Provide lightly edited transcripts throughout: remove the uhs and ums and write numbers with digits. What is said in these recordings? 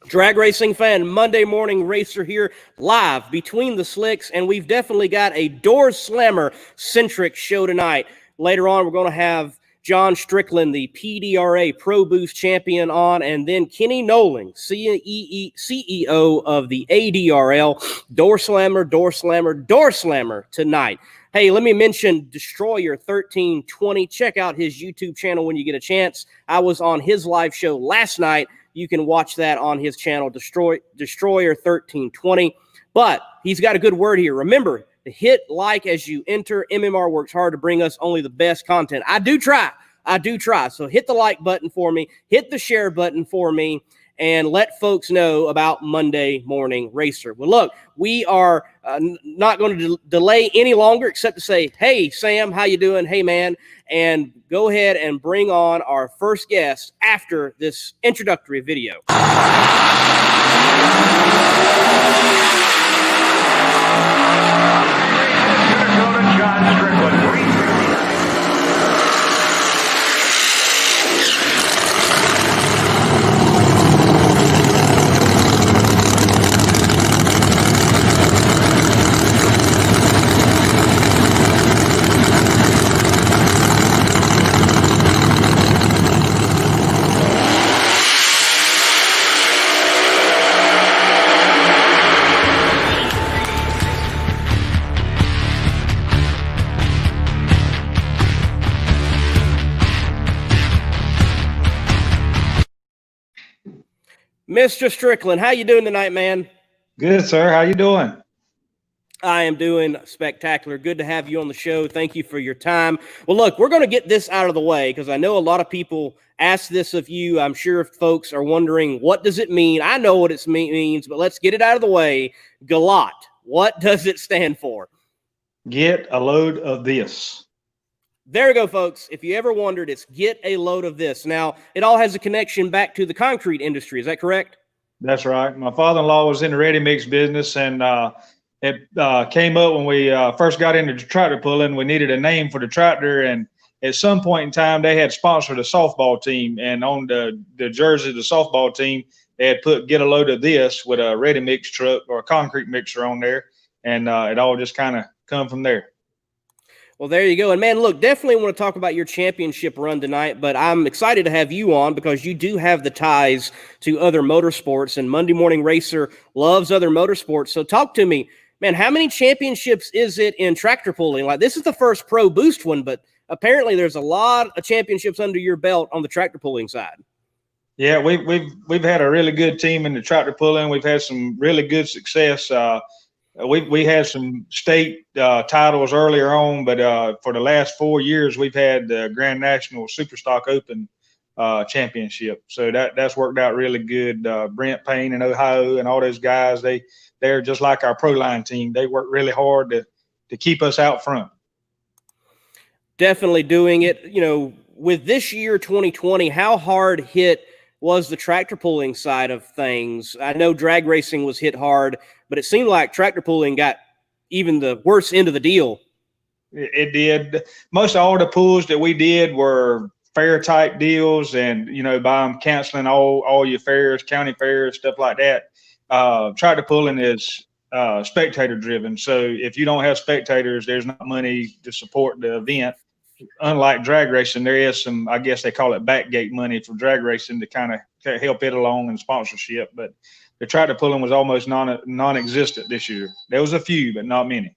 Drag racing fan, Monday morning racer here live between the slicks, and we've definitely got a Doorslammer centric show tonight. Later on, we're going to have John Strickland, the PDRA Pro Boost champion, on, and then Kenny Nowling, CEO of the Adrl. Doorslammer tonight. Hey, let me mention Destroyer 1320. Check out his YouTube channel when you get a chance. I was on his live show last night. You can watch that on his channel, Destroyer 1320. But he's got a good word here. Remember to hit like as you enter. MMR works hard to bring us only the best content. I do try. So hit the like button for me. Hit the share button for me. And let folks know about Monday Morning Racer. Well, look, we are not going to delay any longer except to say, hey, Sam, how you doing? Hey, man. And go ahead and bring on our first guest after this introductory video. John Strickland. Mr. Strickland, how you doing tonight, man? Good, sir. How you doing? I am doing spectacular. Good to have you on the show. Thank you for your time. Well, look, we're going to get this out of the way because I know a lot of people ask this of you. I'm sure folks are wondering, what does it mean? I know what it means, but let's get it out of the way. GALOT, what does it stand for? Get a load of this. There we go, folks. If you ever wondered, it's get a load of this. Now, it all has a connection back to the concrete industry. Is that correct? That's right. My father-in-law was in the ready mix business, and it came up when we first got into tractor pulling. We needed a name for the tractor, and at some point in time, they had sponsored a softball team, and on the jersey of the softball team, they had put "Get a load of this" with a ready mix truck or a concrete mixer on there, and it all just kind of come from there. Well, there you go. And, man, look, definitely want to talk about your championship run tonight, but I'm excited to have you on because you do have the ties to other motorsports, and Monday Morning Racer loves other motorsports. So talk to me, man, how many championships is it in tractor pulling? Like, this is the first Pro Boost one, but apparently there's a lot of championships under your belt on the tractor pulling side. Yeah, we've had a really good team in the tractor pulling. We've had some really good success. We had some state titles earlier on, but for the last 4 years, we've had the Grand National Superstock Open Championship. So that's worked out really good. Brent Payne in Ohio and all those guys, they're just like our pro line team. They work really hard to keep us out front. Definitely doing it. You know, with this year, 2020, how hard hit was the tractor pulling side of things? I know drag racing was hit hard, but it seemed like tractor pulling got even the worst end of the deal. It did. Most all the pulls that we did were fair type deals, and by them canceling all your fairs, county fairs, stuff like that. Tractor pulling is spectator driven. So if you don't have spectators, there's not money to support the event. Unlike drag racing, there is some, I guess they call it backgate money for drag racing to kind of help it along in sponsorship. But the tractor pulling was almost non-existent this year. There was a few, but not many.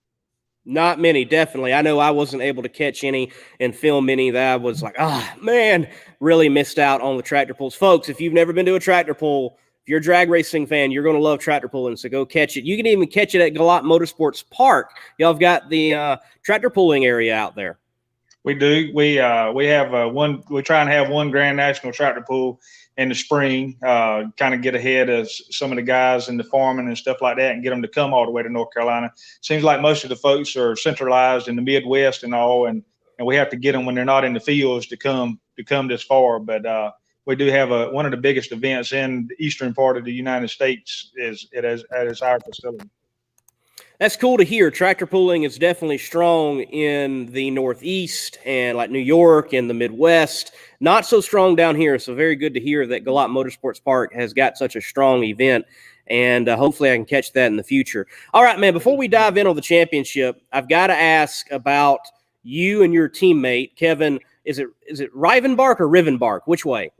Not many, definitely. I know I wasn't able to catch any and film any that I was like, man, really missed out on the tractor pulls. Folks, if you've never been to a tractor pull, if you're a drag racing fan, you're going to love tractor pulling, so go catch it. You can even catch it at GALOT Motorsports Park. Y'all have got the tractor pulling area out there. We do. We have one. We try and have one Grand National tractor pull in the spring, kind of get ahead of some of the guys in the farming and stuff like that, and get them to come all the way to North Carolina. Seems like most of the folks are centralized in the Midwest and all, and we have to get them when they're not in the fields to come this far. But we do have one of the biggest events in the eastern part of the United States is at our facility. That's cool to hear. Tractor pulling is definitely strong in the Northeast and like New York and the Midwest. Not so strong down here. So very good to hear that GALOT Motorsports Park has got such a strong event. And hopefully I can catch that in the future. All right, man, before we dive in on the championship, I've got to ask about you and your teammate, Kevin. Is it Rivenbark or Rivenbark? Which way?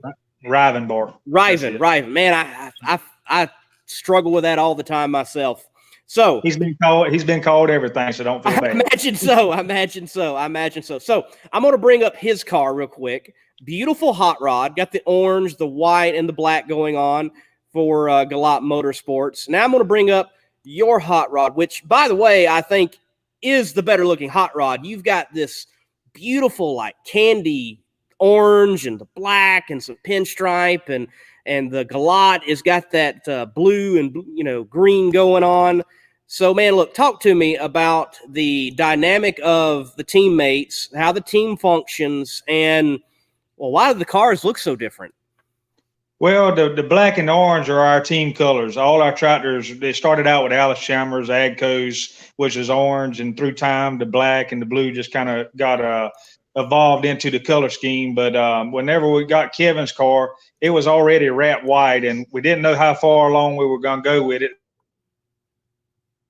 Rivenbark. Riven. Man, I struggle with that all the time myself. So he's been called everything, so don't feel bad. I imagine so. So I'm going to bring up his car real quick. Beautiful hot rod. Got the orange, the white, and the black going on for GALOT Motorsports. Now I'm going to bring up your hot rod, which, by the way, I think is the better looking hot rod. You've got this beautiful like candy orange and the black and some pinstripe, and the GALOT has got that blue and green going on. So, man, look, talk to me about the dynamic of the teammates, how the team functions, and, well, why do the cars look so different? Well, the black and orange are our team colors. All our tractors, they started out with Alice Chalmers, Agco's, which is orange, and through time, the black and the blue just kind of got evolved into the color scheme. But whenever we got Kevin's car, it was already wrapped white, and we didn't know how far along we were going to go with it.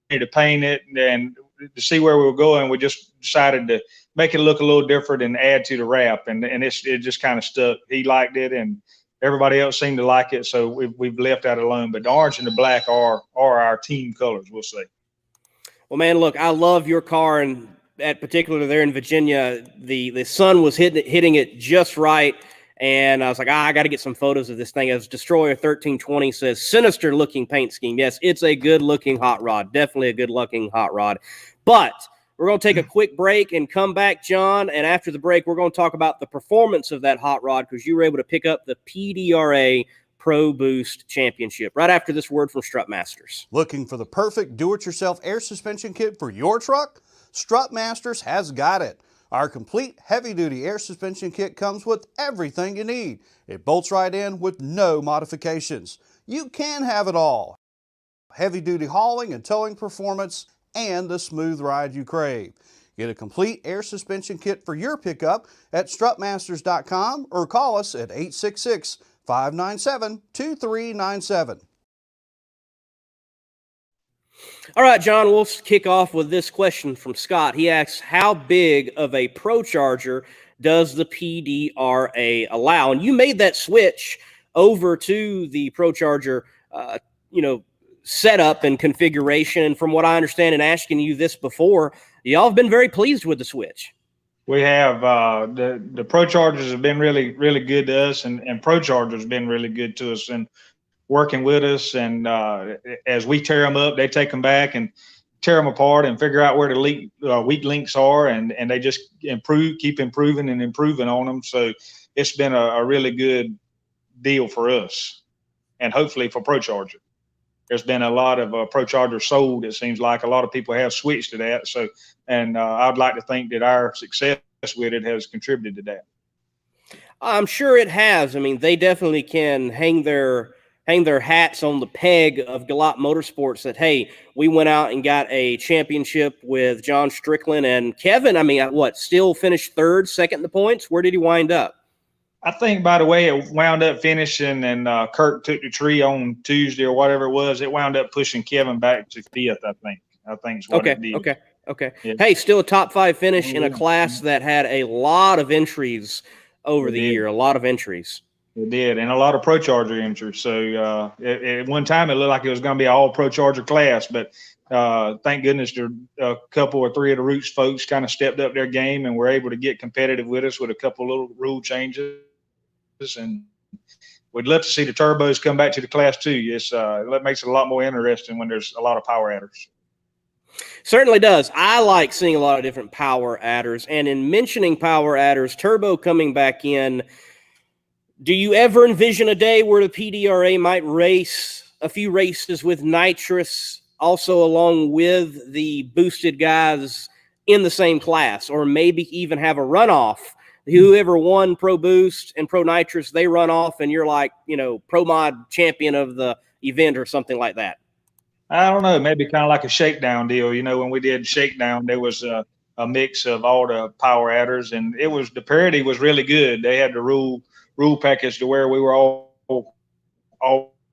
To paint it and to see where we were going, we just decided to make it look a little different and add to the wrap, and it just kind of stuck. He liked it, and everybody else seemed to like it, so we've left that alone. But the orange and the black are our team colors, we'll say. Well, man, look, I love your car, and at particular there in Virginia, the sun was hitting it just right. And I was like, I got to get some photos of this thing. As Destroyer 1320 says, sinister looking paint scheme. Yes, it's a good looking hot rod. Definitely a good looking hot rod. But we're going to take a quick break and come back, John. And after the break, we're going to talk about the performance of that hot rod, because you were able to pick up the PDRA Pro Boost Championship right after this word from Strut Masters. Looking for the perfect do-it-yourself air suspension kit for your truck? Strut Masters has got it. Our complete heavy-duty air suspension kit comes with everything you need. It bolts right in with no modifications. You can have it all. Heavy-duty hauling and towing performance and the smooth ride you crave. Get a complete air suspension kit for your pickup at strutmasters.com or call us at 866-597-2397. All right, John, we'll kick off with this question from Scott. He asks, how big of a Pro Charger does the PDRA allow? And you made that switch over to the Pro Charger, setup and configuration. And from what I understand, and asking you this before, y'all have been very pleased with the switch. We have the Pro Chargers have been really, really good to us, and Pro Chargers have been really good to us and working with us. And as we tear them up, they take them back and tear them apart and figure out where the weak links are, and they just keep improving on them. So it's been a really good deal for us, and hopefully for Pro Charger. There's been a lot of Pro Chargers sold. It seems like a lot of people have switched to that. So, and I'd like to think that our success with it has contributed to that. I'm sure it has. I mean, they definitely can hang their hats on the peg of GALOT Motorsports that, hey, we went out and got a championship with John Strickland and Kevin. I mean, still finished second in the points? Where did he wind up? I think, by the way, it wound up finishing, and Kirk took the tree on Tuesday or whatever it was. It wound up pushing Kevin back to fifth, I think. Is what it did. Okay. Yeah. Hey, still a top 5 finish in a class that had a lot of entries over the year, a lot of entries. It did, and a lot of Pro Charger entries. So at one time, it looked like it was going to be an all Pro Charger class, but thank goodness a couple or three of the Roots folks kind of stepped up their game and were able to get competitive with us with a couple little rule changes. And we'd love to see the turbos come back to the class too. That makes it a lot more interesting when there's a lot of power adders. Certainly does. I like seeing a lot of different power adders. And in mentioning power adders, turbo coming back in, do you ever envision a day where the PDRA might race a few races with nitrous also along with the boosted guys in the same class, or maybe even have a runoff? Whoever won Pro Boost and Pro Nitrous, they run off and you're like, Pro Mod champion of the event or something like that. I don't know, maybe kind of like a shakedown deal. You know, when we did shakedown, there was a mix of all the power adders, and the parity was really good. They had the rule package to where we were all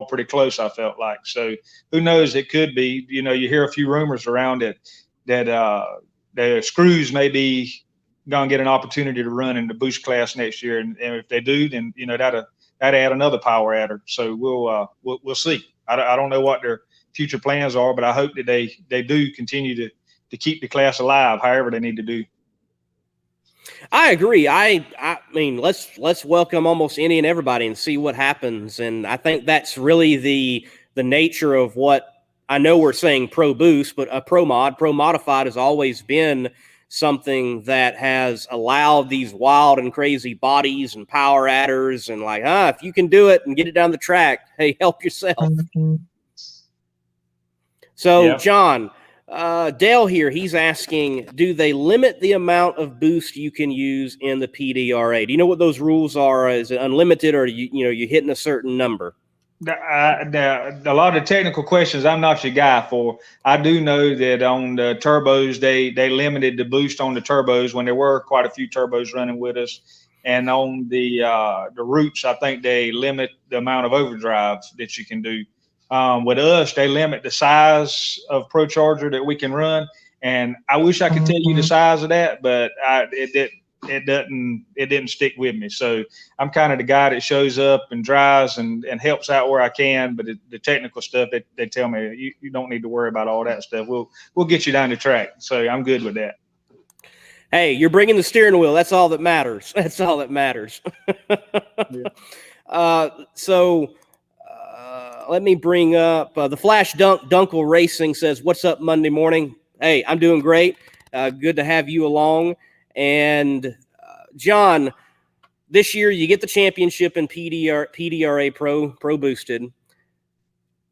pretty close, I felt like. So who knows? It could be. You know, you hear a few rumors around it that the screws may be gonna get an opportunity to run in the boost class next year, and if they do, then you know that'd add another power adder. So we'll see. I don't know what their future plans are, but I hope that they do continue to keep the class alive, however they need to do. I agree. I mean, let's welcome almost any and everybody and see what happens. And I think that's really the nature of what I know we're saying Pro Boost, but a Pro Modified has always been something that has allowed these wild and crazy bodies and power adders and like, if you can do it and get it down the track, hey, help yourself. Mm-hmm. So, yeah. John, Dale here, he's asking, do they limit the amount of boost you can use in the PDRA? Do you know what those rules are? Is it unlimited, or you hitting a certain number? A lot of technical questions I'm not your guy for. I do know that on the turbos, they limited the boost on the turbos when there were quite a few turbos running with us. And on the roots, I think they limit the amount of overdrives that you can do. With us, they limit the size of Pro Charger that we can run. And I wish I could tell you the size of that, but it didn't stick with me. So I'm kind of the guy that shows up and drives and helps out where I can. But the technical stuff, they tell me you don't need to worry about all that stuff. We'll get you down the track. So I'm good with that. Hey, you're bringing the steering wheel. That's all that matters. That's all that matters. Yeah. Let me bring up the Flash Dunkel Racing says, "What's up Monday morning?" Hey, I'm doing great. Good to have you along. And John, this year you get the championship in PDRA Pro Boosted.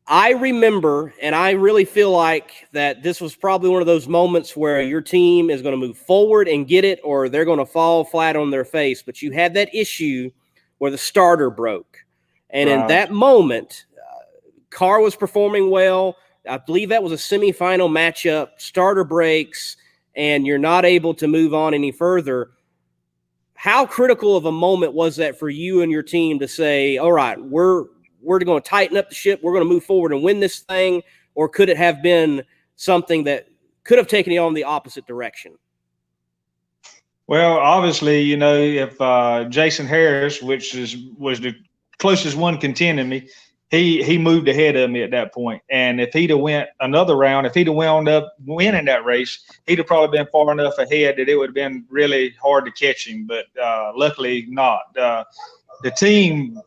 I remember, and I really feel like that this was probably one of those moments where your team is going to move forward and get it, or they're going to fall flat on their face. But you had that issue where the starter broke. And in that moment, car was performing well. I believe that was a semifinal matchup, starter breaks, and you're not able to move on any further. How critical of a moment was that for you and your team to say, all right, we're going to tighten up the ship, we're going to move forward and win this thing? Or could it have been something that could have taken you on the opposite direction? Well, obviously, you know, if Jason Harris, which was the closest one contending me, he moved ahead of me at that point. And if he'd have went another round, if he'd have wound up winning that race, he'd have probably been far enough ahead that it would have been really hard to catch him. But luckily not. The team,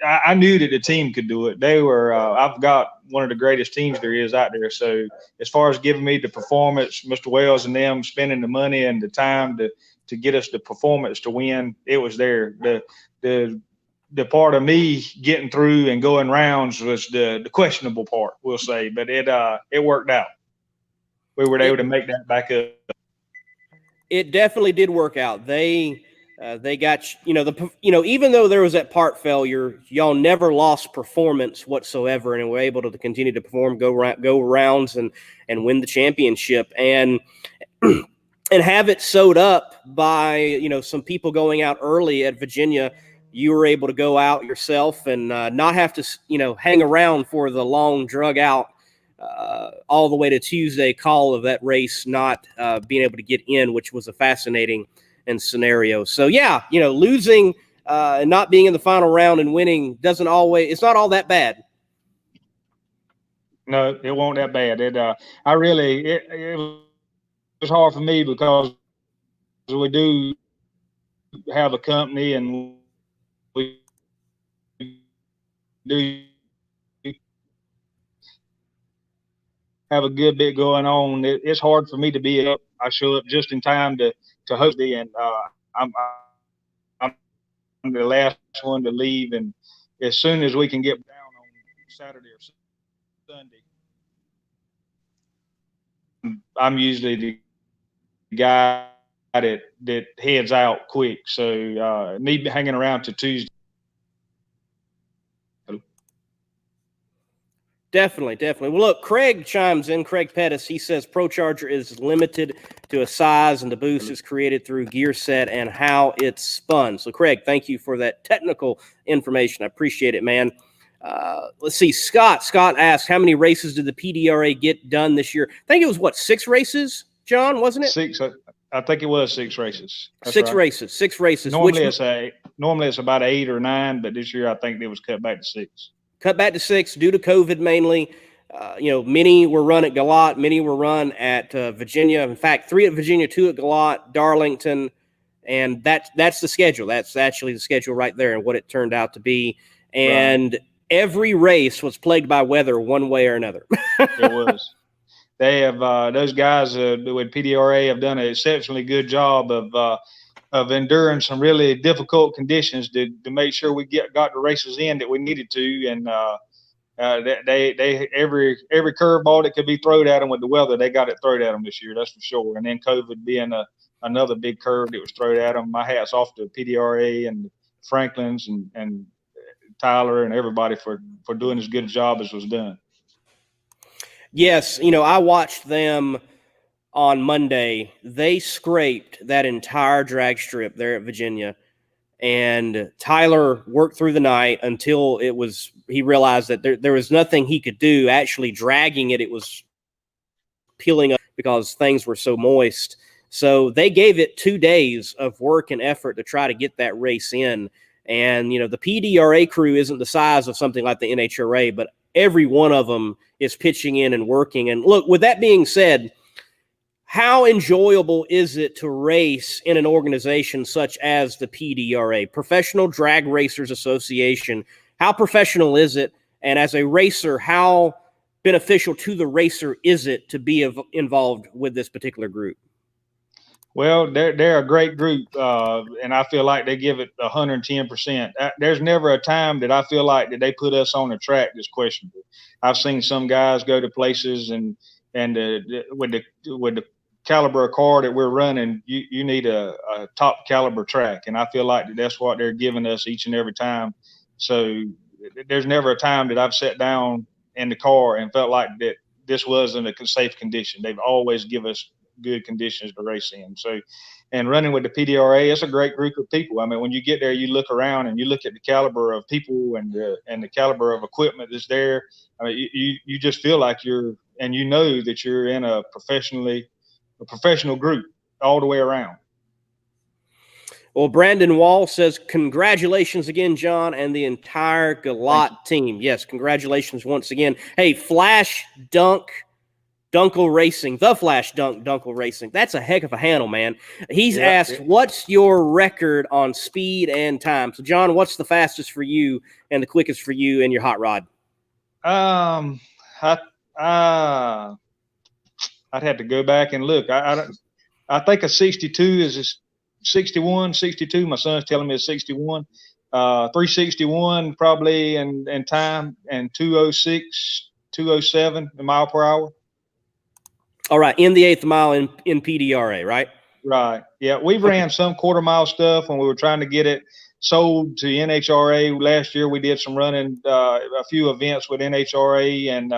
I knew that the team could do it. They were, I've got one of the greatest teams there is out there. So as far as giving me the performance, Mr. Wells and them spending the money and the time to get us the performance to win, it was there. The part of me getting through and going rounds was the questionable part, we'll say, but it worked out. We were able to make that back up. It definitely did work out. They got, even though there was that part failure, y'all never lost performance whatsoever, and were able to continue to perform, go rounds and win the championship, and have it sewed up by, some people going out early at Virginia. You were able to go out yourself and not have to, hang around for the long drug out all the way to Tuesday call of that race, not being able to get in, which was a fascinating scenario. So, yeah, losing and not being in the final round and winning it's not all that bad. No, it wasn't that bad. It was hard for me because we do have a company and we do have a good bit going on. It's hard for me to be up. I show up just in time to host it, and I'm the last one to leave. And as soon as we can get down on Saturday or Sunday, I'm usually the guy that heads out quick. So me hanging around to Tuesday. Definitely. Well, look, Craig chimes in. Craig Pettis, he says Pro Charger is limited to a size, and the boost is created through gear set and how it's spun. So, Craig, thank you for that technical information. I appreciate it, man. Let's see. Scott asked, how many races did the PDRA get done this year? I think it was, 6 races, John, wasn't it? 6. I think it was 6 races. That's 6 right. races. 6 races. Normally it's about 8 or 9, but this year I think it was cut back to 6. Cut back to 6 due to COVID mainly. Many were run at GALOT, many were run at Virginia. In fact, 3 at Virginia, 2 at GALOT, Darlington, and that's the schedule. That's actually the schedule right there and what it turned out to be. And every race was plagued by weather one way or another. It was. They have those guys with PDRA have done an exceptionally good job of enduring some really difficult conditions to make sure we got the races in that we needed to, and they every curveball that could be thrown at them with the weather, they got it thrown at them this year. That's for sure. And then COVID being another big curve that was thrown at them. My hat's off to PDRA and Franklin's and Tyler and everybody for doing as good a job as was done. Yes, I watched them on Monday. They scraped that entire drag strip there at Virginia, and Tyler worked through the night until he realized that there was nothing he could do. Actually dragging it was peeling up because things were so moist. So they gave it 2 days of work and effort to try to get that race in. And, the PDRA crew isn't the size of something like the NHRA, but every one of them is pitching in and working. And look, with that being said, how enjoyable is it to race in an organization such as the PDRA, Professional Drag Racers Association? How professional is it? And as a racer, how beneficial to the racer is it to be involved with this particular group? Well, they're a great group, and I feel like they give it 110%. There's never a time that I feel like that they put us on a track that's questionable. I've seen some guys go to places and with the caliber of car that we're running, you need a top caliber track, and I feel like that's what they're giving us each and every time. So there's never a time that I've sat down in the car and felt like that this wasn't a safe condition. They've always give us good conditions to race in. So, and running with the PDRA, it's a great group of people. I mean, when you get there, you look around and you look at the caliber of people and the caliber of equipment that's there. I mean, you just feel like you're in a professional group all the way around. Well, Brandon Wall says, congratulations again, John, and the entire GALOT team. Yes, congratulations once again. Hey, Flash Dunk Dunkel Racing, the Flash Dunkel Racing. That's a heck of a handle, man. He's asked, what's your record on speed and time? So, John, what's the fastest for you and the quickest for you in your hot rod? I'd have to go back and look. I think a 62 is 61, 62. My son's telling me it's 61. 361 probably in time, and 206, 207 mile per hour. All right, in the 8th mile in PDRA, right? Right. Yeah, we've ran some quarter mile stuff when we were trying to get it sold to NHRA. Last year we did some running, a few events with NHRA, and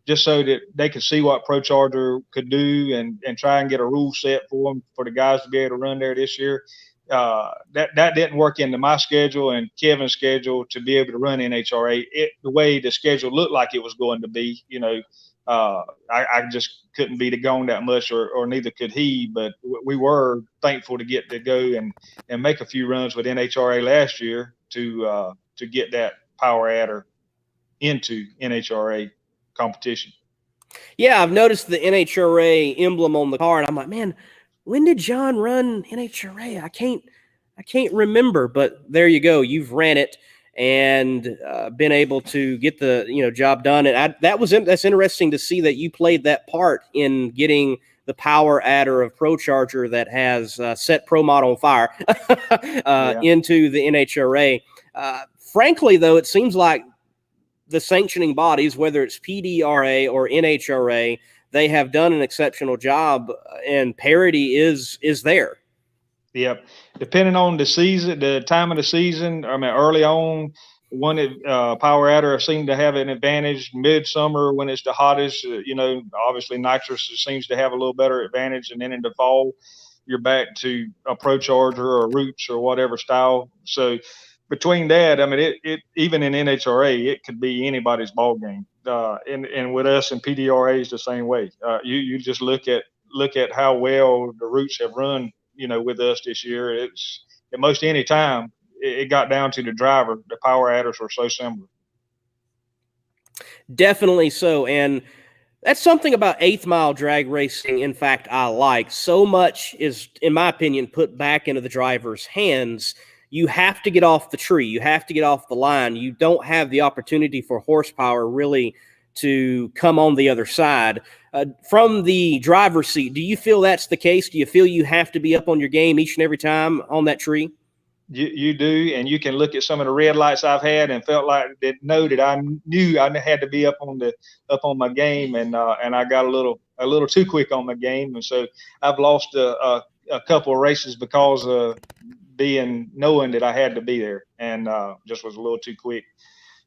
just so that they could see what Pro Charger could do and try and get a rule set for them, for the guys to be able to run there this year. That didn't work into my schedule and Kevin's schedule to be able to run NHRA the way the schedule looked like it was going to be. I just couldn't be gone that much, or neither could he. But we were thankful to get to go and make a few runs with NHRA last year to get that power adder into NHRA competition. Yeah, I've noticed the NHRA emblem on the car, and I'm like, man, when did John run NHRA? I can't remember, but there you go. You've ran it and been able to get the job done. And that's interesting to see that you played that part in getting the power adder of Pro Charger that has set Pro Mod on fire into the NHRA. Frankly, though, it seems like the sanctioning bodies, whether it's PDRA or NHRA, they have done an exceptional job, and parity is there. Yep. Depending on the season, the time of the season, I mean, early on, Power Adder seem to have an advantage midsummer when it's the hottest. Obviously nitrous seems to have a little better advantage, and then in the fall, you're back to a Pro Charger or Roots or whatever style. So between that, I mean, it even in NHRA, it could be anybody's ball game. And with us and PDRA is the same way. You just look at how well the Roots have run, with us this year. It's at most any time it got down to the driver. The Power Adders were so similar. Definitely so. And that's something about 8th mile drag racing. In fact, I like so much is, in my opinion, put back into the driver's hands. You have to get off the tree. You have to get off the line. You don't have the opportunity for horsepower really to come on the other side. From the driver's seat, do you feel that's the case? Do you feel you have to be up on your game each and every time on that tree? You do, and you can look at some of the red lights I've had and felt like that I knew I had to be up on my game, and I got a little too quick on my game, and so I've lost a couple of races because of knowing that I had to be there, and just was a little too quick.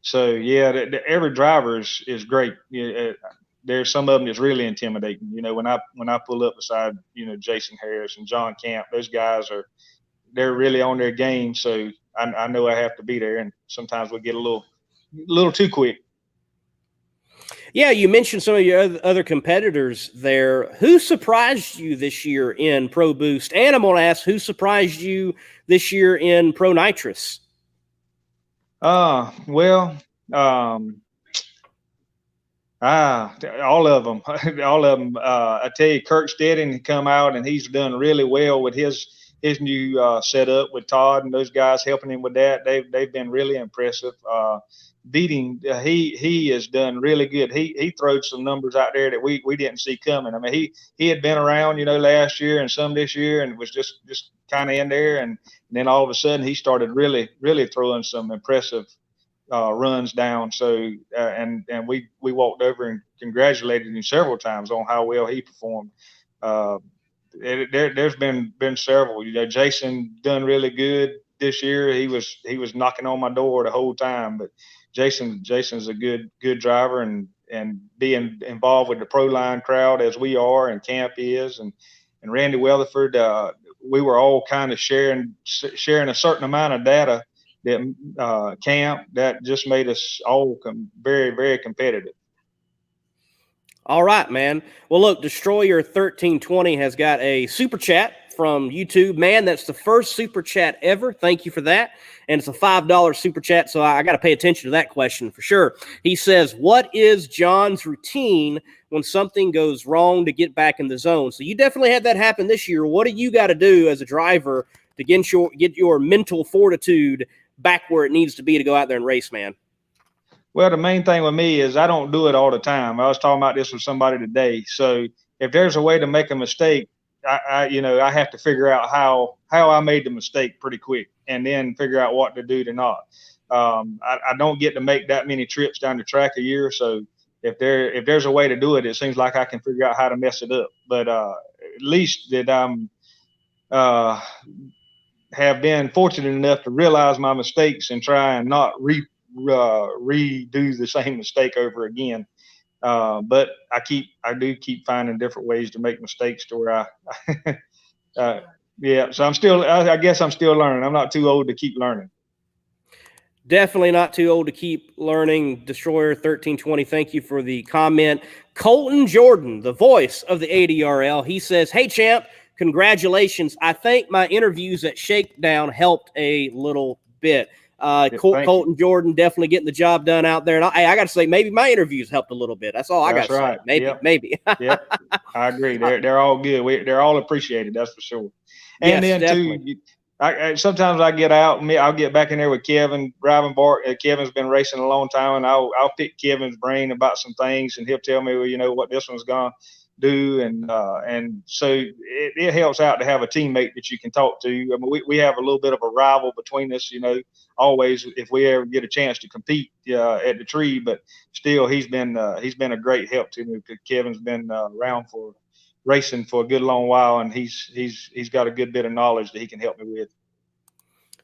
So yeah, every driver is great. There's some of them that's really intimidating. When I pull up beside Jason Harris and John Camp, those guys they're really on their game. So I know I have to be there, and sometimes we get a little too quick. Yeah, you mentioned some of your other competitors there. Who surprised you this year in Pro Boost? And I'm going to ask, who surprised you this year in Pro Nitrous? All of them. All of them. I tell you, Kirk Stedding come out, and he's done really well with his new setup with Todd and those guys helping him with that. They've been really impressive. Beating, he has done really good. He throwed some numbers out there that we didn't see coming. I mean, he had been around, last year and some this year, and was just kind of in there. And then all of a sudden, he started really throwing some impressive runs down. So and we walked over and congratulated him several times on how well he performed. There's been several. Jason done really good this year. He was knocking on my door the whole time. But Jason's a good driver, and being involved with the pro line crowd as we are, and Camp is, and Randy Weatherford. We were all kind of sharing a certain amount of data that Camp that just made us all very, very competitive. All right, man. Well, look, Destroyer 1320 has got a super chat from YouTube. Man, that's the first super chat ever. Thank you for that. And it's a $5 super chat, so I got to pay attention to that question for sure. He says, what is John's routine when something goes wrong to get back in the zone? So you definitely had that happen this year. What do you got to do as a driver to get your mental fortitude back where it needs to be to go out there and race, man? Well, the main thing with me is I don't do it all the time. I was talking about this with somebody today. So if there's a way to make a mistake, I have to figure out how I made the mistake pretty quick, and then figure out what to do to not. I don't get to make that many trips down the track a year. So if there's a way to do it, it seems like I can figure out how to mess it up. But at least that I'm have been fortunate enough to realize my mistakes and try and not redo the same mistake over again. But I do keep finding different ways to make mistakes to where so I guess I'm still learning. I'm not too old to keep learning. Definitely not too old to keep learning. Destroyer 1320, thank you for the comment. Colton Jordan, the voice of the ADRL, he says, hey, champ, congratulations. I think my interviews at Shakedown helped a little bit. Colton Jordan definitely getting the job done out there. And I got to say, maybe my interviews helped a little bit. That's all I got to say. Maybe. Yep. I agree. They're all good. They're all appreciated. That's for sure. And yes, then definitely. too, sometimes I get out and I'll get back in there with Kevin, driving Bart. Kevin's been racing a long time, and I'll pick Kevin's brain about some things, and he'll tell me, well, what this one's going to do. And so it helps out to have a teammate that you can talk to. I mean, we have a little bit of a rival between us, always if we ever get a chance to compete at the tree, but still he's been a great help to me, because Kevin's been around for racing for a good long while, and he's got a good bit of knowledge that he can help me with.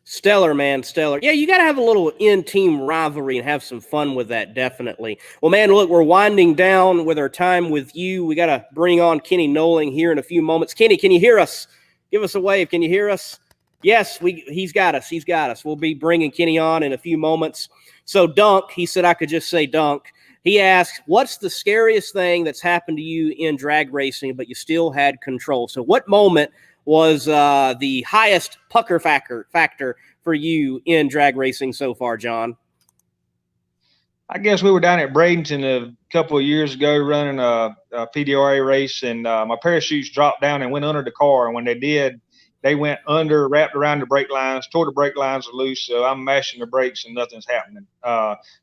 Stellar, man, stellar. Yeah, you got to have a little in-team rivalry and have some fun with that, definitely. Well, man, look, we're winding down with our time with you. We got to bring on Kenny Nowling here in a few moments. Kenny, can you hear us? Give us a wave. Can you hear us? Yes, he's got us. He's got us. We'll be bringing Kenny on in a few moments. So, Dunk, he said I could just say Dunk. He asked, what's the scariest thing that's happened to you in drag racing, but you still had control? So what moment was the highest pucker factor for you in drag racing so far, John? I guess we were down at Bradenton a couple of years ago running a PDRA race, and my parachutes dropped down and went under the car. And when they did, they went under, wrapped around the brake lines, tore the brake lines loose. So I'm mashing the brakes and nothing's happening.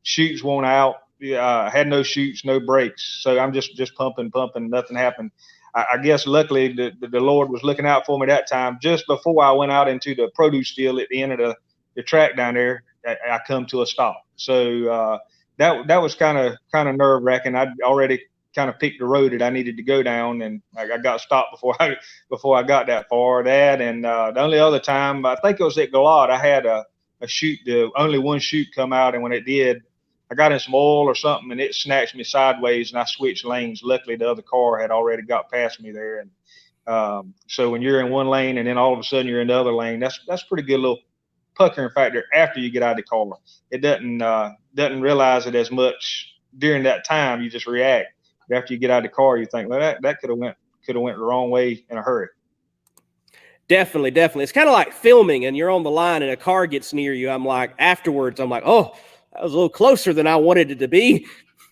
Chutes won't out. Had no chutes, no brakes. So I'm just pumping, nothing happened. I guess luckily the Lord was looking out for me that time. Just before I went out into the produce field at the end of the track down there, I come to a stop. So that was kind of nerve wracking. I'd already kind of picked the road that I needed to go down, and I got stopped before I got that far. That and the only other time, I think it was at GALOT, I had a chute, only one chute come out, and when it did, I got in some oil or something, and it snatched me sideways, and I switched lanes. Luckily, the other car had already got past me there. And so when you're in one lane and then all of a sudden you're in the other lane, that's pretty good little puckering factor after you get out of the car. It doesn't realize it as much during that time. You just react. After you get out of the car, you think, well, that could have went the wrong way in a hurry. Definitely. It's kind of like filming, and you're on the line, and a car gets near you. Afterwards, I'm like, oh, that was a little closer than I wanted it to be.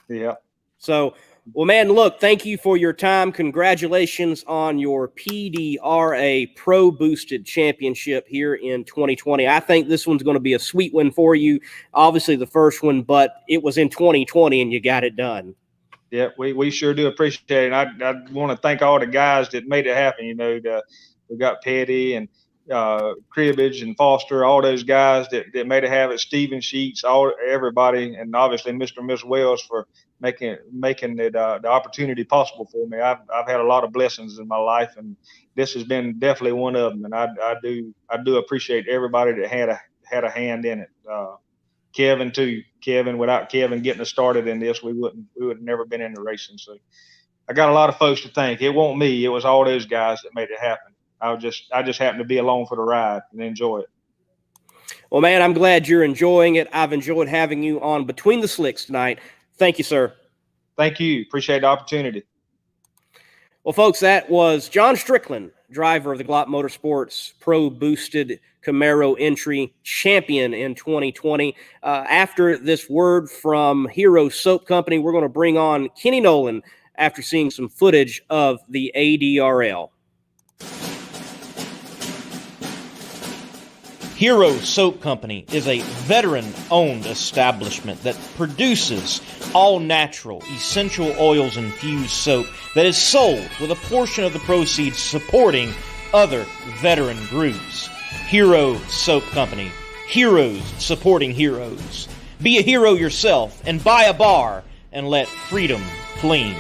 Yeah. So, well, man, look, thank you for your time. Congratulations on your PDRA Pro Boosted Championship here in 2020. I think this one's going to be a sweet one for you. Obviously, the first one, but it was in 2020, and you got it done. Yeah, we sure do appreciate it. And I want to thank all the guys that made it happen. You know, we got Petty and Cribbage and Foster, all those guys that made it happen. Steven Sheets, everybody, and obviously Mr. and Miss Wells for making it the opportunity possible for me. I've had a lot of blessings in my life, and this has been definitely one of them. And I do appreciate everybody that had a hand in it. Kevin too. Without Kevin getting us started in this, we would have never been in the racing. So I got a lot of folks to thank. It wasn't me. It was all those guys that made it happen. I just happened to be along for the ride and enjoy it. Well, man, I'm glad you're enjoying it. I've enjoyed having you on Between the Slicks tonight. Thank you, sir. Thank you. Appreciate the opportunity. Well, folks, that was John Strickland, driver of the GALOT Motorsports Pro Boosted Camaro Entry champion in 2020. After this word from Hero Soap Company, we're going to bring on Kenny Nowling after seeing some footage of the ADRL. Hero Soap Company is a veteran-owned establishment that produces all-natural, essential oils-infused soap that is sold with a portion of the proceeds supporting other veteran groups. Hero Soap Company. Heroes supporting heroes. Be a hero yourself and buy a bar and let freedom clean.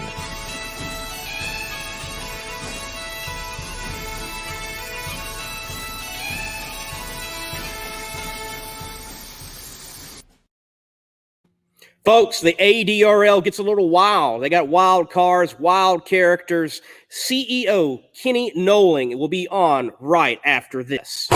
Folks, the ADRL gets a little wild. They got wild cars, wild characters. CEO Kenny Nowling will be on right after this.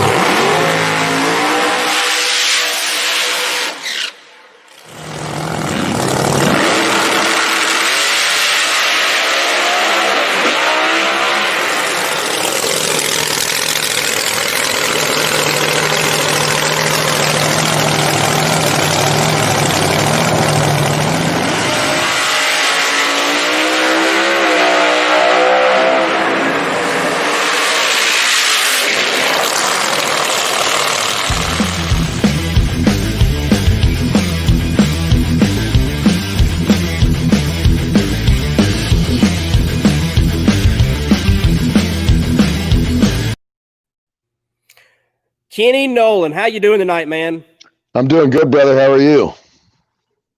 Kenny Nowling, how you doing tonight, man? I'm doing good, brother. How are you?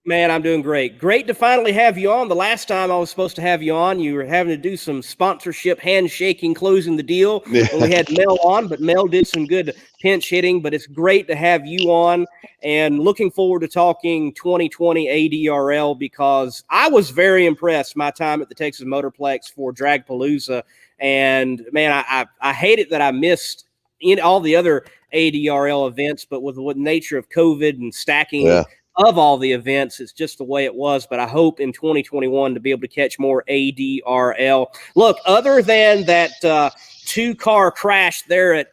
Man, I'm doing great. Great to finally have you on. The last time I was supposed to have you on, you were having to do some sponsorship handshaking, closing the deal when we had Mel on, but Mel did some good pinch hitting. But it's great to have you on, and looking forward to talking 2020 ADRL, because I was very impressed my time at the Texas Motorplex for Dragpalooza. And man, I hate it that I missed in all the other ADRL events, but with the nature of COVID and stacking of all the events, it's just the way it was. But I hope in 2021 to be able to catch more ADRL. Look, other than that 2-car crash there at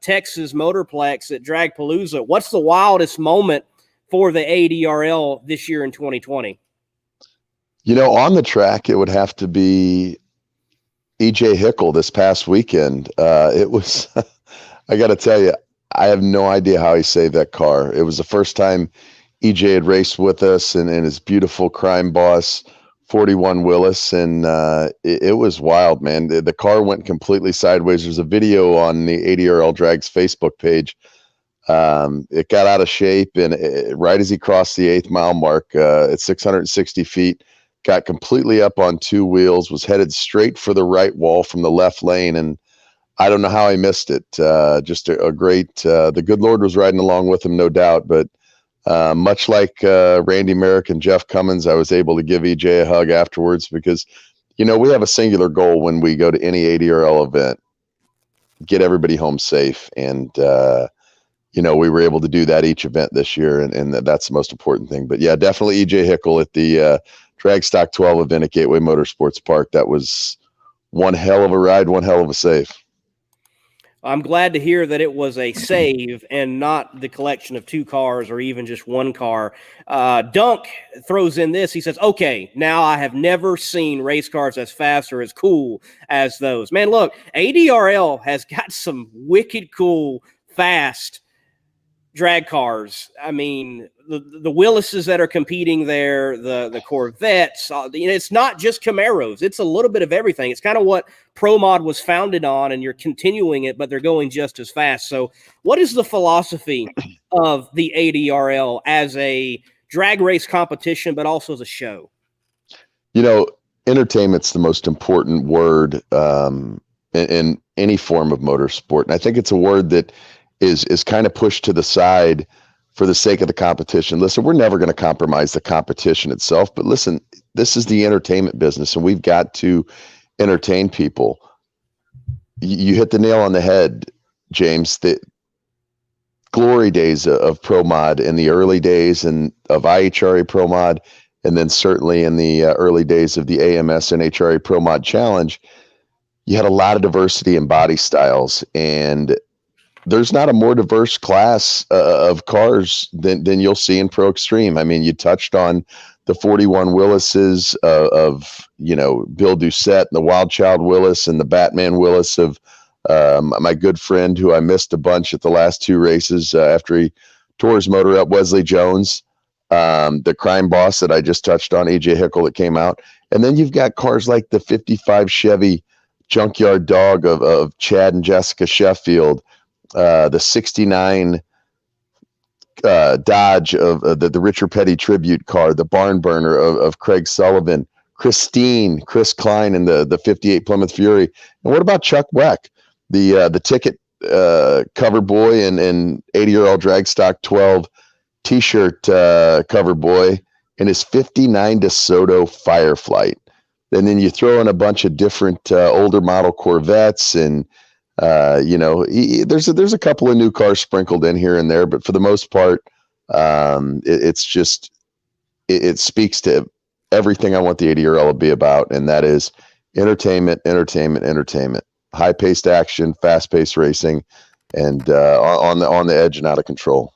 Texas Motorplex at Dragpalooza, what's the wildest moment for the ADRL this year in 2020? On the track, it would have to be EJ Hickel this past weekend. It was, I got to tell you, I have no idea how he saved that car. It was the first time EJ had raced with us, and his beautiful crime boss 41 Willis, and it was wild, man. The car went completely sideways. There's a video on the ADRL Drags Facebook page. It got out of shape, and right as he crossed the 8th mile mark at 660 feet, got completely up on 2 wheels, was headed straight for the right wall from the left lane, and I don't know how he missed it. Just a great, the good Lord was riding along with him, no doubt, but much like Randy Merrick and Jeff Cummins, I was able to give EJ a hug afterwards, because, we have a singular goal when we go to any ADRL event: get everybody home safe. And, we were able to do that each event this year, and that's the most important thing. But yeah, definitely EJ Hickel at the Drag Stock 12 event at Gateway Motorsports Park. That was one hell of a ride, one hell of a save. I'm glad to hear that it was a save and not the collection of 2 cars or even just 1 car. Dunk throws in this. He says, okay, now I have never seen race cars as fast or as cool as those. Man, look, ADRL has got some wicked cool, fast drag cars. I mean, the Willises that are competing there, the Corvettes, it's not just Camaros. It's a little bit of everything. It's kind of what Pro Mod was founded on, and you're continuing it, but they're going just as fast. So what is the philosophy of the ADRL as a drag race competition, but also as a show? Entertainment's the most important word in any form of motorsport. And I think it's a word that is kind of pushed to the side for the sake of the competition. Listen, we're never going to compromise the competition itself, but listen, this is the entertainment business, and we've got to entertain people. You hit the nail on the head, James. The glory days of Pro Mod in the early days and of IHRA Pro Mod, and then certainly in the early days of the AMS and HRA Pro Mod Challenge, you had a lot of diversity in body styles, and there's not a more diverse class of cars than you'll see in Pro Extreme. I mean, you touched on the 41 Willises of Bill Doucette and the Wild Child Willis and the Batman Willis of my good friend who I missed a bunch at the last 2 races after he tore his motor up, Wesley Jones, the crime boss that I just touched on, EJ Hickel, that came out. And then you've got cars like the 55 Chevy Junkyard Dog of Chad and Jessica Sheffield, the 69 Dodge of the Richard Petty tribute car, the barn burner of Craig Sullivan, Chris Klein, and the 58 Plymouth Fury. And what about Chuck Weck, the ticket cover boy and 80-year-old Drag Stock 12 t-shirt cover boy and his 59 DeSoto Fireflight? And then you throw in a bunch of different older model Corvettes, and there's a couple of new cars sprinkled in here and there, but for the most part, it speaks to everything I want the ADRL to be about, and that is entertainment, high-paced action, fast-paced racing, and on the edge and out of control.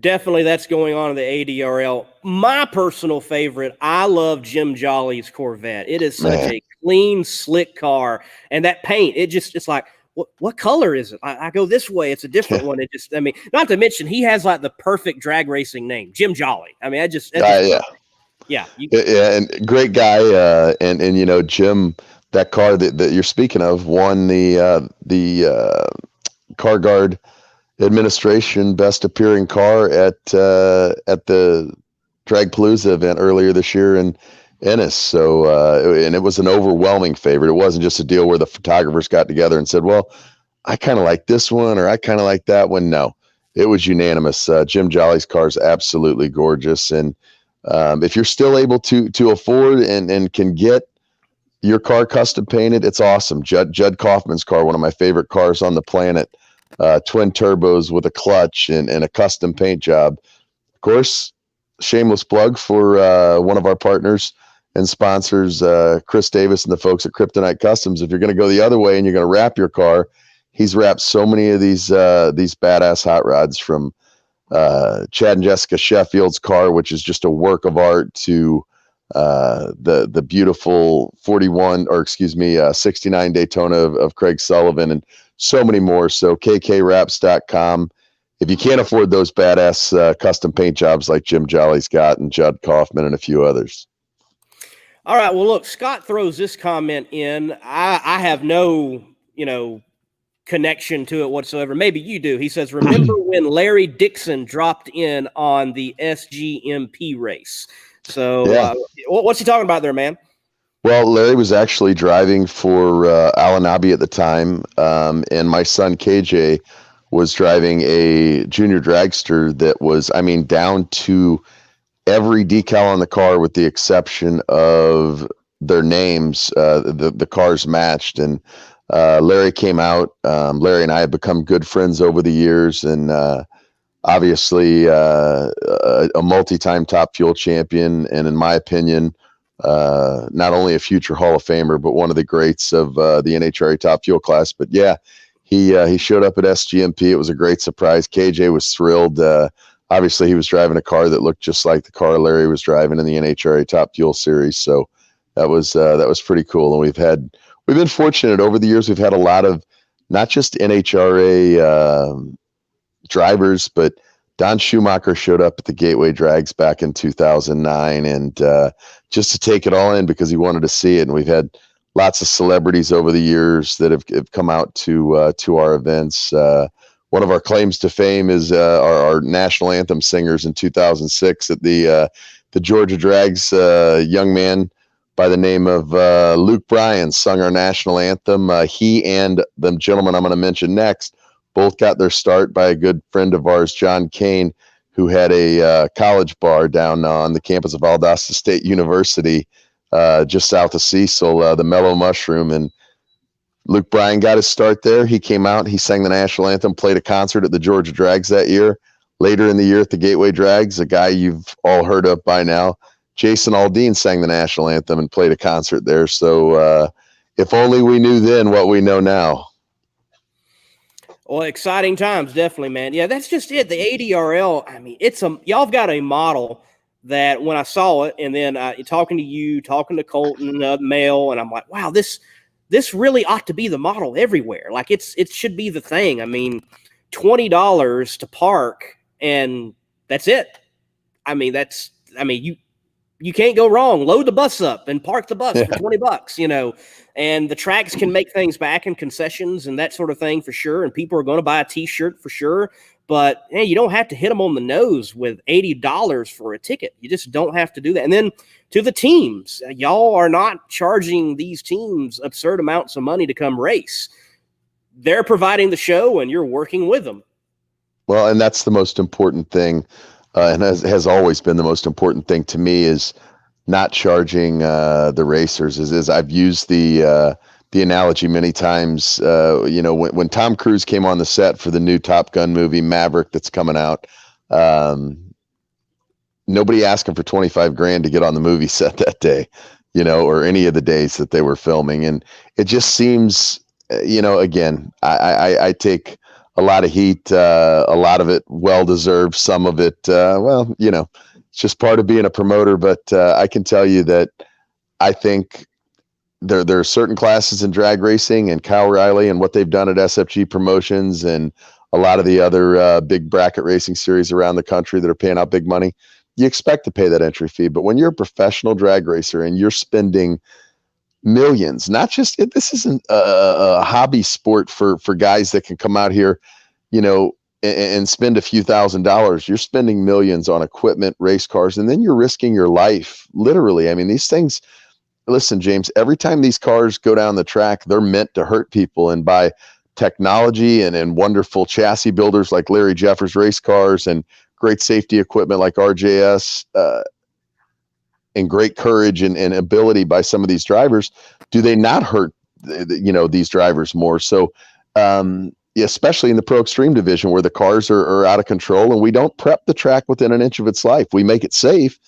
Definitely that's going on in the ADRL. My personal favorite, I love Jim Jolly's Corvette. It is such a clean, slick car. And that paint, it's like, what color is it? I go this way. It's a different one. Not to mention, he has like the perfect drag racing name, Jim Jolly. I mean, yeah. And great guy. And Jim, that car that you're speaking of won the Car Guard Administration Best Appearing Car at the Dragpalooza event earlier this year in Ennis. So, and it was an overwhelming favorite. It wasn't just a deal where the photographers got together and said, well, I kind of like this one, or I kind of like that one. No, it was unanimous. Jim Jolly's car is absolutely gorgeous. And if you're still able to afford and can get your car custom painted, it's awesome. Judd Kaufman's car, one of my favorite cars on the planet, twin turbos with a clutch and a custom paint job. Of course, shameless plug for one of our partners and sponsors, Chris Davis and the folks at Kryptonite Customs. If you're going to go the other way and you're going to wrap your car, he's wrapped so many of these badass hot rods, from Chad and Jessica Sheffield's car, which is just a work of art, to the beautiful 69 Daytona of Craig Sullivan, and so many more. So kkwraps.com. If you can't afford those badass custom paint jobs like Jim Jolly's got and Judd Kaufman and a few others. All right. Well, look, Scott throws this comment in. I have no, connection to it whatsoever. Maybe you do. He says, remember when Larry Dixon dropped in on the SGMP race? So yeah. What's he talking about there, man? Well, Larry was actually driving for Alan Abbey at the time, and my son KJ was driving a junior dragster that was, down to every decal on the car with the exception of their names. The cars matched, and Larry came out. Larry and I have become good friends over the years, and obviously a multi-time Top Fuel champion, and in my opinion, not only a future Hall of Famer, but one of the greats of the NHRA Top Fuel class. But yeah, he showed up at SGMP. It was a great surprise. KJ was thrilled. Obviously, he was driving a car that looked just like the car Larry was driving in the NHRA Top Fuel series. So that was pretty cool. And we've been fortunate over the years. We've had a lot of not just NHRA drivers, but Don Schumacher showed up at the Gateway Drags back in 2009, and just to take it all in because he wanted to see it. And we've had lots of celebrities over the years that have come out to our events. One of our claims to fame is our national anthem singers in 2006 at the Georgia Drags. Young man by the name of Luke Bryan sung our national anthem. He and the gentleman I'm going to mention next both got their start by a good friend of ours, John Kane, who had a college bar down on the campus of Valdosta State University, just south of Cecil, the Mellow Mushroom. And Luke Bryan got his start there. He came out, he sang the national anthem, played a concert at the Georgia Drags that year. Later in the year at the Gateway Drags, a guy you've all heard of by now, Jason Aldean, sang the national anthem and played a concert there. So if only we knew then what we know now. Well, exciting times, definitely, man. Yeah, that's just it. The ADRL, y'all have got a model that when I saw it, and then talking to you, talking to Colton, Mel, and I'm like, wow, this really ought to be the model everywhere. Like it should be the thing. $20 to park, and that's it. You can't go wrong. Load the bus up and park the bus for $20, and the tracks can make things back in concessions and that sort of thing for sure. And people are going to buy a t-shirt for sure, but you don't have to hit them on the nose with $80 for a ticket. You just don't have to do that. And then to the teams, y'all are not charging these teams absurd amounts of money to come race. They're providing the show and you're working with them. Well, and that's the most important thing. And has always been the most important thing to me, is not charging the racers. Is I've used the analogy many times. When Tom Cruise came on the set for the new Top Gun movie Maverick that's coming out, nobody asked him for $25,000 to get on the movie set that day, or any of the days that they were filming. And it just seems, again, I take a lot of heat, a lot of it well-deserved, some of it, it's just part of being a promoter. But I can tell you that I think there are certain classes in drag racing, and Kyle Riley and what they've done at SFG Promotions and a lot of the other big bracket racing series around the country that are paying out big money, you expect to pay that entry fee. But when you're a professional drag racer and you're spending millions, not just, this isn't a hobby sport for guys that can come out here, and spend a few $1,000s, you're spending millions on equipment, race cars, and then you're risking your life. Literally. I mean, these things, listen, James, every time these cars go down the track, they're meant to hurt people. And by technology and wonderful chassis builders like Larry Jeffers Race Cars and great safety equipment like RJS, and great courage and ability by some of these drivers, do they not hurt, these drivers more? So, especially in the Pro Extreme division where the cars are out of control and we don't prep the track within an inch of its life. We make it safe,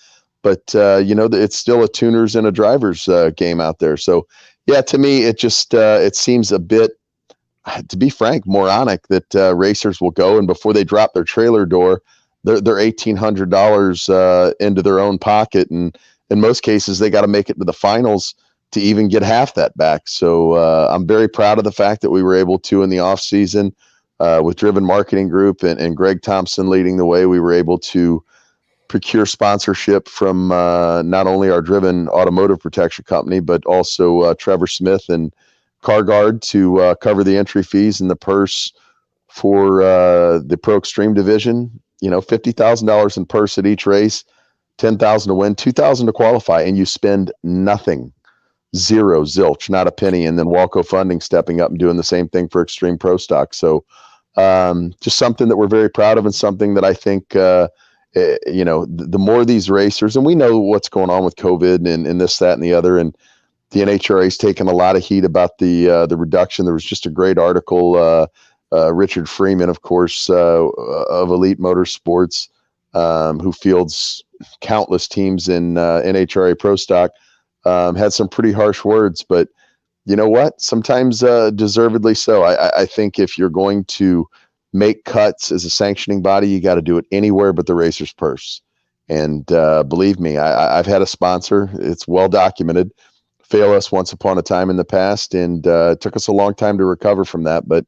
but it's still a tuner's and a driver's game out there. So yeah, to me, it just, it seems a bit, to be frank, moronic that racers will go and before they drop their trailer door, they're $1,800 into their own pocket. And in most cases, they got to make it to the finals to even get half that back. So I'm very proud of the fact that we were able to, in the off season, with Driven Marketing Group and Greg Thompson leading the way, we were able to procure sponsorship from not only our Driven Automotive Protection Company, but also Trevor Smith and CarGuard to cover the entry fees and the purse for the Pro Extreme division. $50,000 in purse at each race, $10,000 to win, $2,000 to qualify, and you spend nothing. Zero, zilch, not a penny. And then Walco Funding stepping up and doing the same thing for Extreme Pro Stock. So just something that we're very proud of and something that I think, the more these racers, and we know what's going on with COVID and this, that, and the other, and the NHRA is taking a lot of heat about the reduction. There was just a great article, Richard Freeman, of course, of Elite Motorsports, who fields countless teams in NHRA Pro Stock, had some pretty harsh words, but you know what? Sometimes deservedly so. I think if you're going to make cuts as a sanctioning body, you got to do it anywhere but the racer's purse. And believe me, I've had a sponsor, it's well documented, fail us once upon a time in the past, and it took us a long time to recover from that, but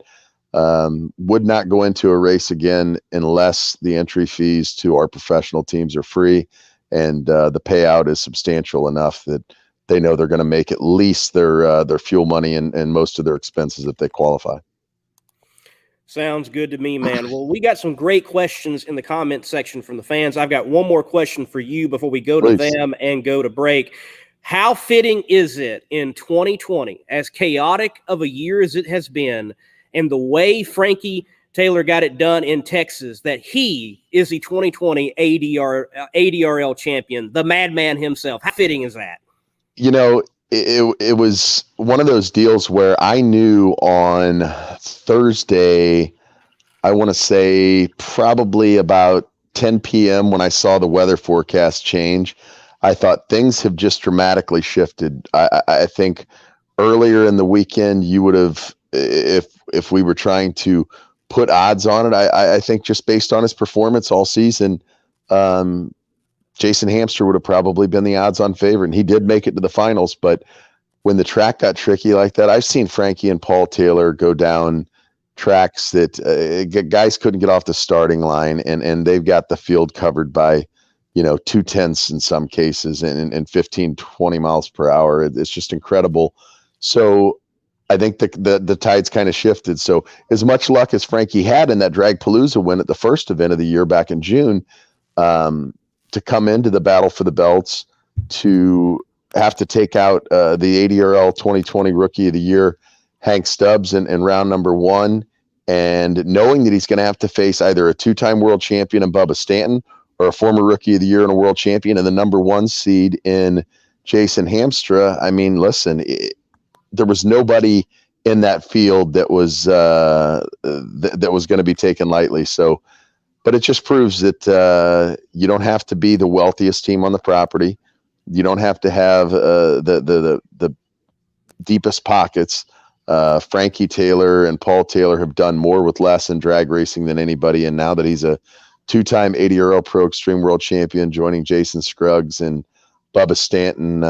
would not go into a race again unless the entry fees to our professional teams are free and the payout is substantial enough that they know they're going to make at least their fuel money and most of their expenses if they qualify. Sounds good to me, man. Well, we got some great questions in the comment section from the fans. I've got one more question for you before we go to them and go to break. How fitting is it in 2020, as chaotic of a year as it has been, and the way Frankie Taylor got it done in Texas, that he is the 2020 ADRL champion, the madman himself? How fitting is that? It was one of those deals where I knew on Thursday, I want to say probably about 10 p.m. when I saw the weather forecast change, I thought things have just dramatically shifted. I think earlier in the weekend, you would have, if we were trying to put odds on it, I think just based on his performance all season, Jason Hamster would have probably been the odds-on favorite, and he did make it to the finals. But when the track got tricky like that, I've seen Frankie and Paul Taylor go down tracks that guys couldn't get off the starting line, and they've got the field covered by 2/10 in some cases and 15, 20 miles per hour. It's just incredible. So I think the tide's kind of shifted. So as much luck as Frankie had in that Dragpalooza win at the first event of the year back in June, to come into the battle for the belts, to have to take out the ADRL 2020 Rookie of the Year, Hank Stubbs, in round number one, and knowing that he's going to have to face either a two-time world champion in Bubba Stanton or a former Rookie of the Year and a world champion and the number one seed in Jason Hamstra. I mean, listen, there was nobody in that field that was that was going to be taken lightly. So, but it just proves that you don't have to be the wealthiest team on the property. You don't have to have the deepest pockets. Frankie Taylor and Paul Taylor have done more with less in drag racing than anybody. And now that he's a two-time ADRL Pro Extreme World Champion, joining Jason Scruggs and Bubba Stanton,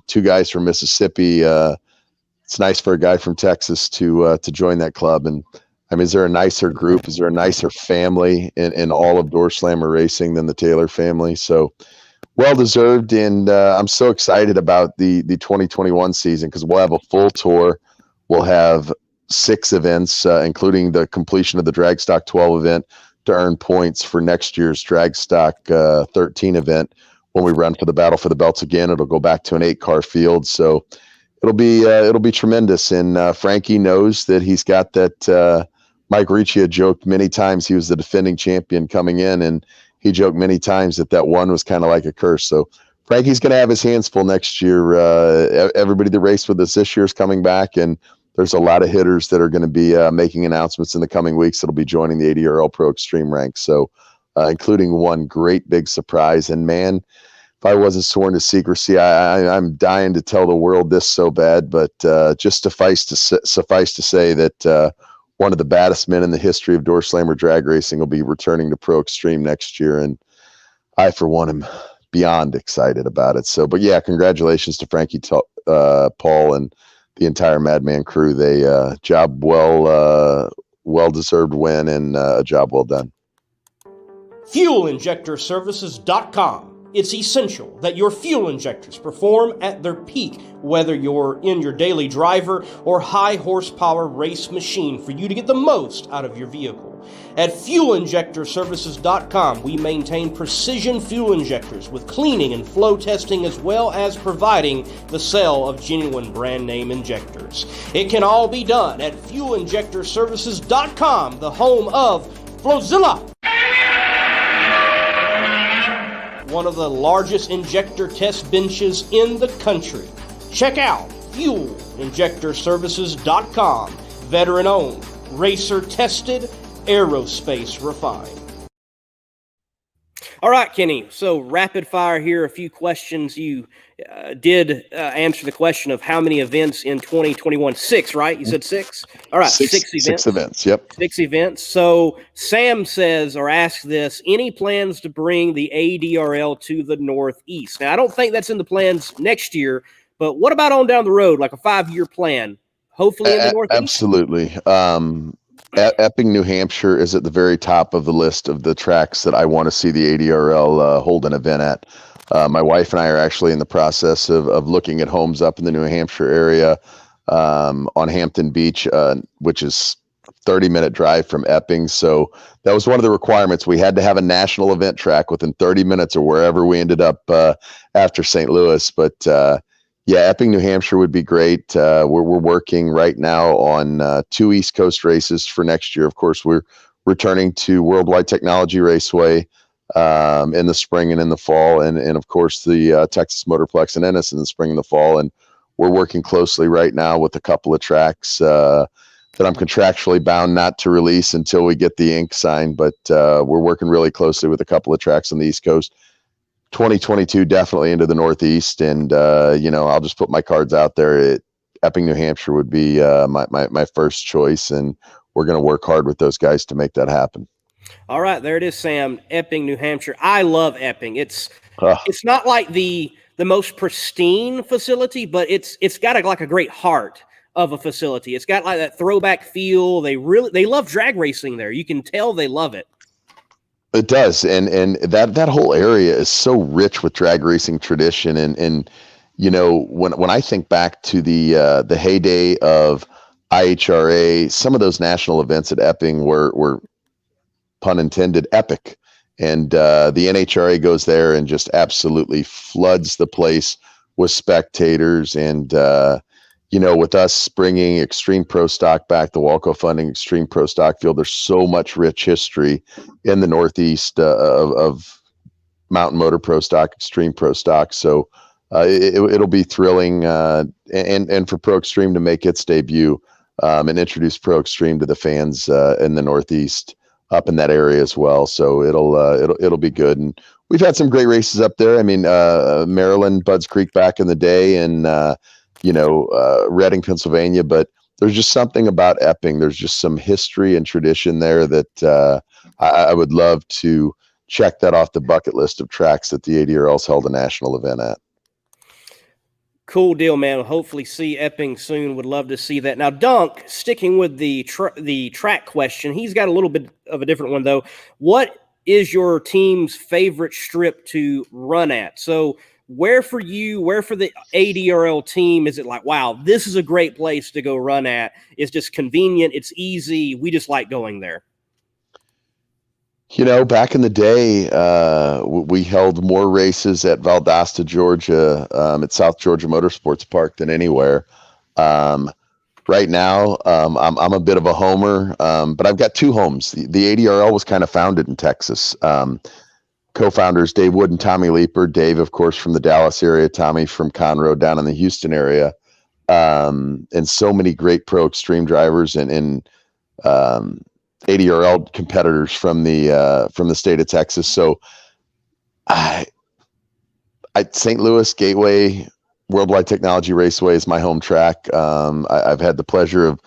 two guys from Mississippi, it's nice for a guy from Texas to join that club. And I mean, is there a nicer group? Is there a nicer family in all of Doorslammer racing than the Taylor family? So well-deserved. And I'm so excited about the 2021 season, because we'll have a full tour. We'll have 6 events, including the completion of the Dragstock 12 event, to earn points for next year's Dragstock 13 event. When we run for the Battle for the Belts again, it'll go back to an 8-car field. So it'll be tremendous. And Frankie knows that he's got that. Mike Ricci had joked many times he was the defending champion coming in, and he joked many times that one was kind of like a curse. So Frankie's going to have his hands full next year. Everybody that raced with us this year is coming back, and there's a lot of hitters that are going to be making announcements in the coming weeks that'll be joining the ADRL Pro Extreme ranks. So, including one great big surprise. And man, if I wasn't sworn to secrecy, I'm dying to tell the world this so bad. But just suffice to say that one of the baddest men in the history of Doorslammer drag racing will be returning to Pro Extreme next year, and I, for one, am beyond excited about it. So, but yeah, congratulations to Frankie, Paul, and the entire Madman crew. They job well deserved win, and a job well done. FuelInjectorServices.com. It's essential that your fuel injectors perform at their peak, whether you're in your daily driver or high horsepower race machine, for you to get the most out of your vehicle. At FuelInjectorServices.com, we maintain precision fuel injectors with cleaning and flow testing, as well as providing the sale of genuine brand name injectors. It can all be done at FuelInjectorServices.com, the home of Flowzilla, one of the largest injector test benches in the country. Check out FuelInjectorServices.com. Veteran-owned, racer-tested, aerospace refined. All right, Kenny. So rapid fire here. A few questions. You did answer the question of how many events in 2021. 6, right? You said 6? All right, 6 events. 6 events, yep. 6 events. So Sam says, or asks this, any plans to bring the ADRL to the Northeast? Now, I don't think that's in the plans next year, but what about on down the road, like a 5-year plan? Hopefully in the Northeast? Absolutely. Epping, New Hampshire is at the very top of the list of the tracks that I want to see the ADRL hold an event at. My wife and I are actually in the process of looking at homes up in the New Hampshire area on Hampton Beach, which is a 30-minute drive from Epping. So that was one of the requirements. We had to have a national event track within 30 minutes or wherever we ended up after St. Louis. But yeah, Epping, New Hampshire would be great. We're working right now on 2 East Coast races for next year. Of course, we're returning to Worldwide Technology Raceway in the spring and in the fall, and of course the Texas Motorplex in Ennis in the spring and the fall. And we're working closely right now with a couple of tracks that I'm contractually bound not to release until we get the ink signed. But we're working really closely with a couple of tracks on the East Coast. 2022 definitely into the Northeast, and I'll just put my cards out there. Epping, New Hampshire would be my first choice, and we're going to work hard with those guys to make that happen. All right, there it is, Sam. Epping, New Hampshire. I love Epping. It's not like the most pristine facility, but it's got a great heart of a facility. It's got like that throwback feel. They love drag racing there. You can tell they love it. It does, and that whole area is so rich with drag racing tradition, and when I think back to the heyday of IHRA, some of those national events at Epping were pun intended epic, and the NHRA goes there and just absolutely floods the place with spectators, and with us bringing Extreme Pro Stock back, the Walco funding Extreme Pro Stock field, there's so much rich history in the Northeast of Mountain Motor Pro Stock, Extreme Pro Stock. So it'll be thrilling, and for Pro Extreme to make its debut and introduce Pro Extreme to the fans in the Northeast up in that area as well. So it'll be good. And we've had some great races up there. I mean, Maryland, Budds Creek back in the day, and Reading, Pennsylvania, but there's just something about Epping. There's just some history and tradition there that I would love to check that off the bucket list of tracks that the ADRL's held a national event at. Cool deal, man. We'll hopefully see Epping soon. Would love to see that. Now, Dunk, sticking with the track question, he's got a little bit of a different one, though. What is your team's favorite strip to run at? So Where for you, where for the ADRL team, is it like, wow, this is a great place to go run at? It's just convenient. It's easy. We just like going there. You know, back in the day, we held more races at Valdosta, Georgia, at South Georgia Motorsports Park than anywhere. Right now, I'm a bit of a homer, but I've got two homes. The ADRL was kind of founded in Texas. Co-founders Dave Wood and Tommy Leeper. Dave, of course, from the Dallas area. Tommy from Conroe down in the Houston area. And so many great pro extreme drivers and ADRL competitors from the state of Texas. So St. Louis Gateway Worldwide Technology Raceway is my home track. I've had the pleasure of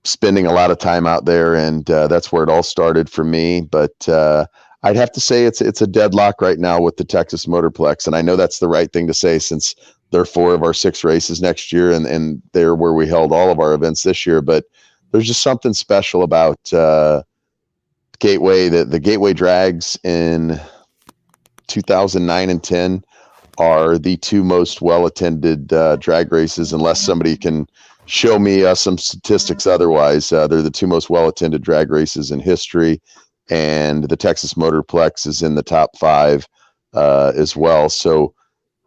spending a lot of time out there, and that's where it all started for me. But I'd have to say it's a deadlock right now with the Texas Motorplex, and I know that's the right thing to say since there are 4 of our 6 races next year, and they're where we held all of our events this year. But there's just something special about Gateway. The Gateway drags in 2009 and 10 are the 2 most well-attended drag races, unless somebody can show me some statistics otherwise. They're the 2 most well-attended drag races in history, and the Texas Motorplex is in the top 5 as well. So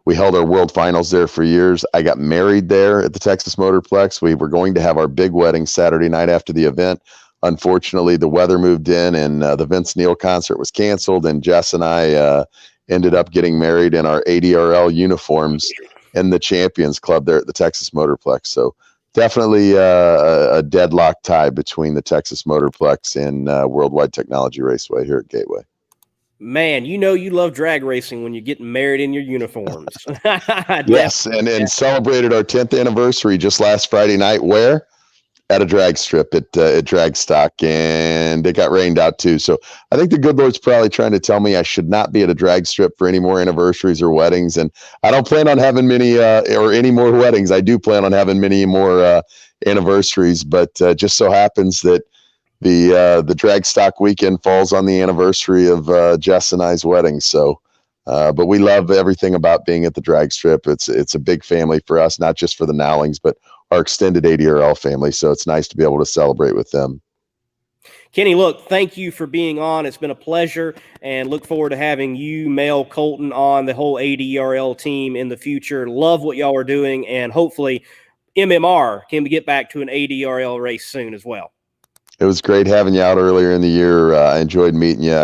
we held our world finals there for years. I got married there at the Texas Motorplex. We were going to have our big wedding Saturday night after the event. Unfortunately, the weather moved in, and the Vince Neil concert was canceled, and Jess and I ended up getting married in our ADRL uniforms in the Champions Club there at the Texas Motorplex. So definitely a deadlock tie between the Texas Motorplex and Worldwide Technology Raceway here at Gateway. Man, you know you love drag racing when you're getting married in your uniforms. Yes, and celebrated our 10th anniversary just last Friday night. Where? At a drag strip at Dragstock, and it got rained out too. So I think the good Lord's probably trying to tell me I should not be at a drag strip for any more anniversaries or weddings. And I don't plan on having many or any more weddings. I do plan on having many more anniversaries, but just so happens that the Dragstock weekend falls on the anniversary of Jess and I's wedding. So, but we love everything about being at the drag strip. It's a big family for us, not just for the Nowlings, but our extended ADRL family. So it's nice to be able to celebrate with them. Kenny, look, thank you for being on. It's been a pleasure, and look forward to having you, Mel, Colton, on the whole ADRL team in the future. Love what y'all are doing, and hopefully MMR can get back to an ADRL race soon as well. It was great having you out earlier in the year. I enjoyed meeting you.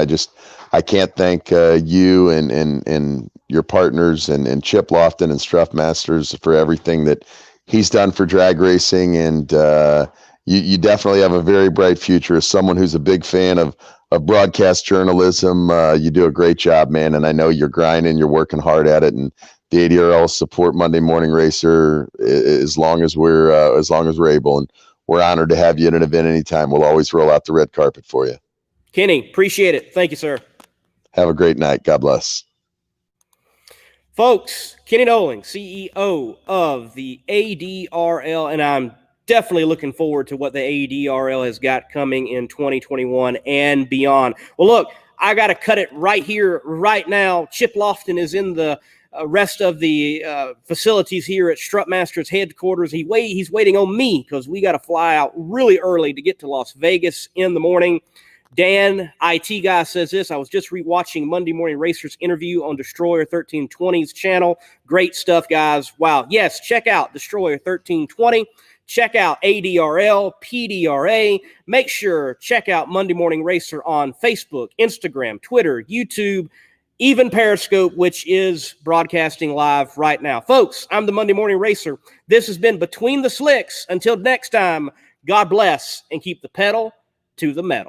I can't thank you and your partners and Chip Lofton and Struff Masters for everything that he's done for drag racing. And you definitely have a very bright future. As someone who's a big fan of broadcast journalism, you do a great job, man. And I know you're grinding, you're working hard at it. And the ADRL support Monday Morning Racer as long as we're able. And we're honored to have you at an event anytime. We'll always roll out the red carpet for you. Kenny, appreciate it. Thank you, sir. Have a great night. God bless. Folks, Kenny Nowling, CEO of the ADRL, and I'm definitely looking forward to what the ADRL has got coming in 2021 and beyond. Well, look, I got to cut it right here, right now. Chip Lofton is in the rest of the facilities here at Strutmaster's headquarters. He's waiting on me because we got to fly out really early to get to Las Vegas in the morning. Dan, IT guy, says this: I was just rewatching Monday Morning Racer's interview on Destroyer 1320's channel. Great stuff, guys. Wow. Yes, check out Destroyer 1320. Check out ADRL, PDRA. Make sure check out Monday Morning Racer on Facebook, Instagram, Twitter, YouTube, even Periscope, which is broadcasting live right now. Folks, I'm the Monday Morning Racer. This has been Between the Slicks. Until next time, God bless and keep the pedal to the metal.